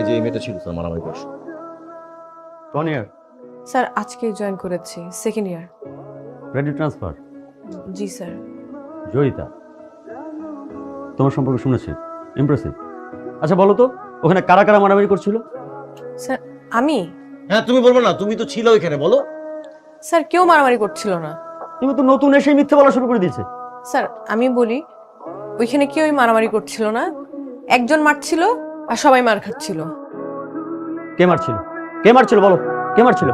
যে এই মেয়েটা ছিল স্যার মারামারি করছে। কোন ইয়ার? স্যার আজকে জয়েন করেছি, সেকেন্ড ইয়ার। Ready transfer? জি স্যার। জয়িতা, তোমার সম্পর্কে শুনেছি, ইমপ্রেসিভ। আচ্ছা বলো তো, ওখানে কারা কারা মারামারি করছিল? স্যার আমি? হ্যাঁ তুমি বলবো না, তুমি তো ছিল ওইখানে, বলো। স্যার কেউ মারামারি করছিল না। তুমি তো নতুন এসেই মিথ্যে বলা শুরু করে দিয়েছে। স্যার আমি বলি, ওইখানে কেউই মারামারি করছিল না, একজন মারছিল আর সবাই মার খাচ্ছিল। কে মারছিল? কে মারছিল বলো, কে মারছিল?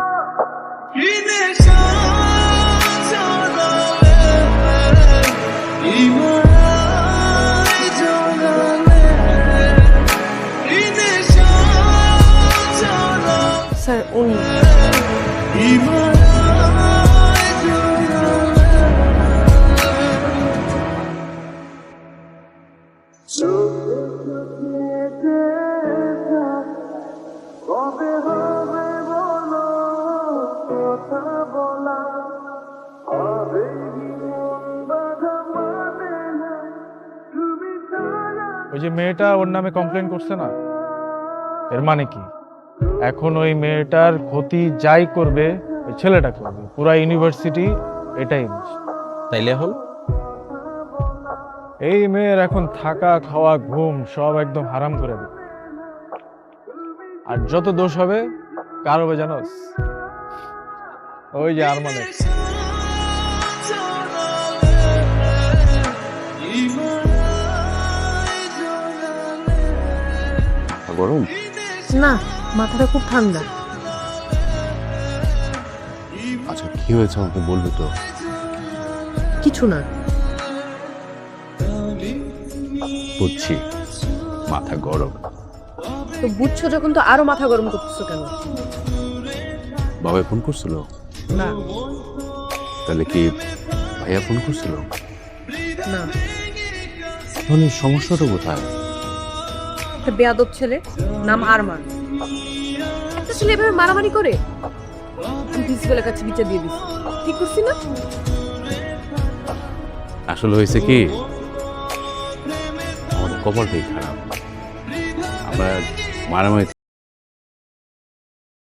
স্যার উনি। ওই যে মেয়েটা ওর নামে কমপ্লেন করছে না, এর মানে কি এখন ওই মেয়েটার ক্ষতি যাই করবে ওই ছেলেটা করবে, পুরা ইউনিভার্সিটি এটাই বুঝে। তাইলে এখন এই মেয়ের এখন থাকা খাওয়া ঘুম সব একদম হারাম করে দেবে। আর যত দোষ হবে কার হবে জানোস? ওই যে আরমানের। গরম? না, মাথাটা খুব ঠান্ডা। আচ্ছা কি হয়েছে আমাকে বলবে তো? কিছু না। বুঝছি, মাথা গরম। তো বুঝছো যখন, তো আরো মাথা গরম করতেছো কেন? বাবা ফোন করছিল? না। তাহলে কি ভাইয়া ফোন করছিল? না। তাহলে সমস্যাটা কোথায়? একটা বেয়াদব ছেলে, নাম আরমান। একটা ছেলে এভাবে মারামারি করে, আমি প্রিন্সিপালের কাছে বিচার দিয়ে দিছি। ঠিক করছি না? আসলে হয়েছে কি, আমাদের কপালটাই খারাপ। আমরা মারামারি